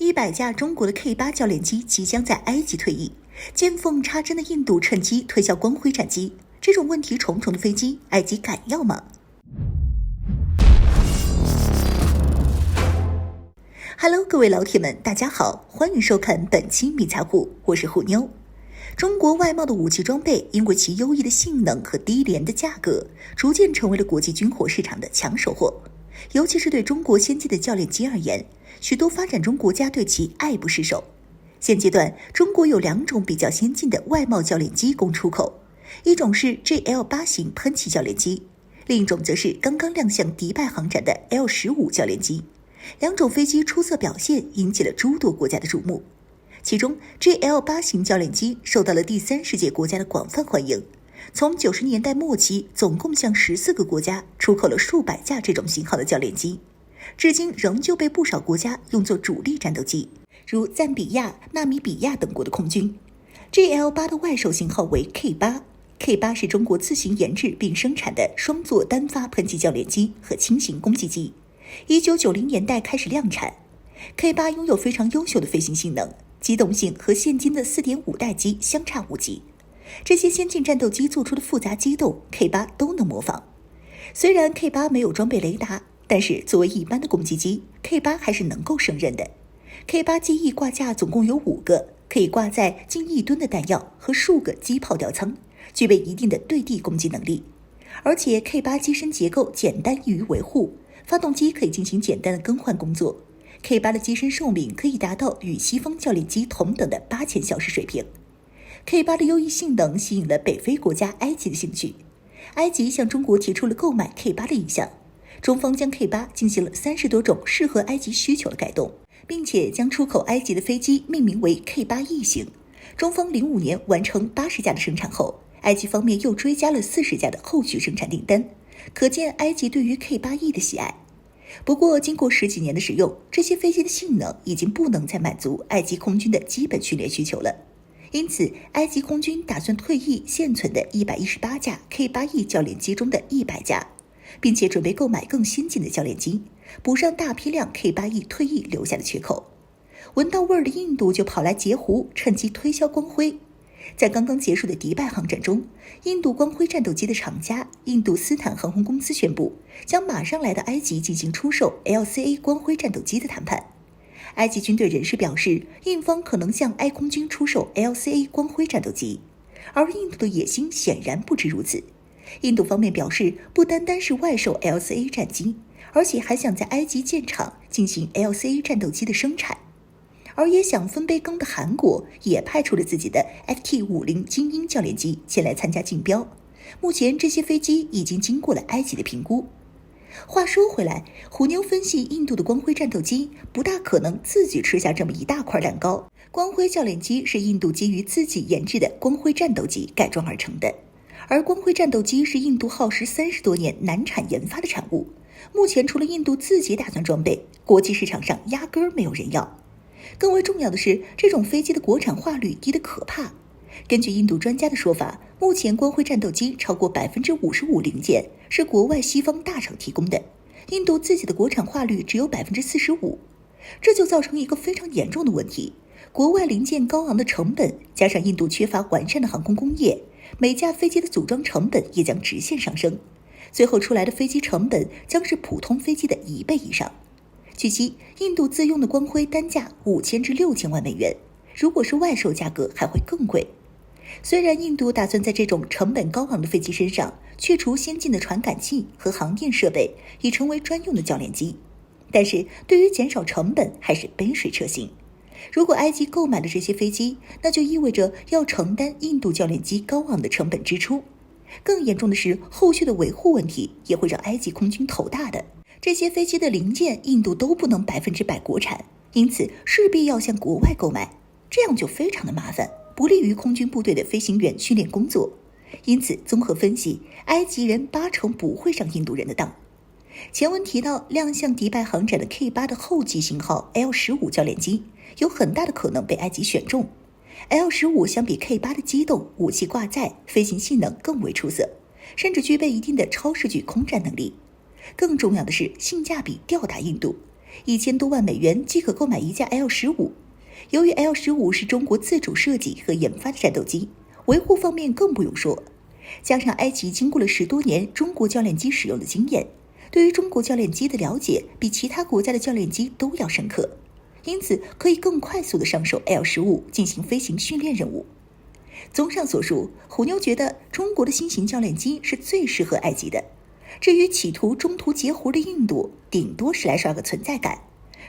100架中国的 K8 教练机即将在埃及退役，见缝插针的印度趁机推销光辉战机，这种问题重重的飞机，埃及敢要吗？Hello， 各位老铁们，大家好，欢迎收看本期迷彩虎，我是虎妞。中国外贸的武器装备因为其优异的性能和低廉的价格，逐渐成为了国际军火市场的抢手货。尤其是对中国先进的教练机而言，许多发展中国家对其爱不释手。现阶段，中国有2种比较先进的外贸教练机供出口，一种是 GL8 型喷气教练机，另一种则是刚刚亮相迪拜航展的 L15 教练机。2种飞机出色表现引起了诸多国家的瞩目。其中 GL8 型教练机受到了第三世界国家的广泛欢迎，从90年代末期总共向14个国家出口了数百架这种型号的教练机，至今仍旧被不少国家用作主力战斗机，如赞比亚、纳米比亚等国的空军。 GL8 的外售型号为 K8， 是中国自行研制并生产的双座单发喷气教练机和轻型攻击机，1990年代开始量产。 K8 拥有非常优秀的飞行性能，机动性和现今的 4.5 代机相差无几，这些先进战斗机做出的复杂机动 K8 都能模仿。虽然 K8 没有装备雷达，但是作为一般的攻击机 K8 还是能够胜任的。 K8 机翼挂架总共有5个，可以挂载近1吨的弹药和数个机炮吊舱，具备一定的对地攻击能力。而且 K8 机身结构简单易于维护，发动机可以进行简单的更换工作。K8 的机身寿命可以达到与西方教练机同等的8000小时水平。K8 的优异性能吸引了北非国家埃及的兴趣，埃及向中国提出了购买 K8 的意向。中方将 K8 进行了30多种适合埃及需求的改动，并且将出口埃及的飞机命名为 K8E 型。中方05年完成80架的生产后，埃及方面又追加了40架的后续生产订单，可见埃及对于 K8E 的喜爱。不过经过10几年的使用，这些飞机的性能已经不能再满足埃及空军的基本训练需求了，因此埃及空军打算退役现存的118架 K8E 教练机中的100架，并且准备购买更先进的教练机，补上大批量 K8E 退役留下的缺口。闻到味儿的印度就跑来截胡，趁机推销光辉。在刚刚结束的迪拜航展中，印度光辉战斗机的厂家印度斯坦航空公司宣布，将马上来到埃及进行出售 LCA 光辉战斗机的谈判。埃及军队人士表示，印方可能向埃空军出售 LCA 光辉战斗机，而印度的野心显然不止如此。印度方面表示，不单单是外售 LCA 战机，而且还想在埃及建厂进行 LCA 战斗机的生产。而也想分杯羹的韩国也派出了自己的 FT50 精英教练机前来参加竞标，目前这些飞机已经经过了埃及的评估。话说回来，虎妞分析印度的光辉战斗机不大可能自己吃下这么一大块蛋糕。光辉教练机是印度基于自己研制的光辉战斗机改装而成的，而光辉战斗机是印度耗时30多年难产研发的产物，目前除了印度自己打算装备，国际市场上压根儿没有人要。更为重要的是，这种飞机的国产化率低得可怕。根据印度专家的说法，目前光辉战斗机超过55%零件是国外西方大厂提供的，印度自己的国产化率只有45%，这就造成一个非常严重的问题：国外零件高昂的成本，加上印度缺乏完善的航空工业，每架飞机的组装成本也将直线上升，最后出来的飞机成本将是普通飞机的1倍以上。据悉，印度自用的光辉单价5000至6000万美元，如果是外售价格还会更贵。虽然印度打算在这种成本高昂的飞机身上去除先进的传感器和航电设备，以成为专用的教练机，但是对于减少成本还是杯水车薪。如果埃及购买了这些飞机，那就意味着要承担印度教练机高昂的成本支出。更严重的是，后续的维护问题也会让埃及空军头大的。这些飞机的零件印度都不能100%国产，因此势必要向国外购买，这样就非常的麻烦，不利于空军部队的飞行员训练工作。因此综合分析，埃及人80%不会上印度人的当。前文提到亮相迪拜航展的 K8 的后继型号 L15 教练机有很大的可能被埃及选中。 L15 相比 K8 的机动、武器挂载、飞行性能更为出色，甚至具备一定的超视距空战能力。更重要的是性价比吊打印度， 1000多万美元即可购买一架 L-15。由于 L-15是中国自主设计和研发的战斗机，维护方面更不用说。加上埃及经过了10多年中国教练机使用的经验，对于中国教练机的了解比其他国家的教练机都要深刻，因此可以更快速地上手 L-15进行飞行训练任务。综上所述，虎妞觉得中国的新型教练机是最适合埃及的。至于企图中途截胡的印度，顶多是来刷个存在感，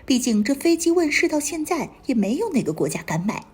毕竟这飞机问世到现在也没有哪个国家敢买。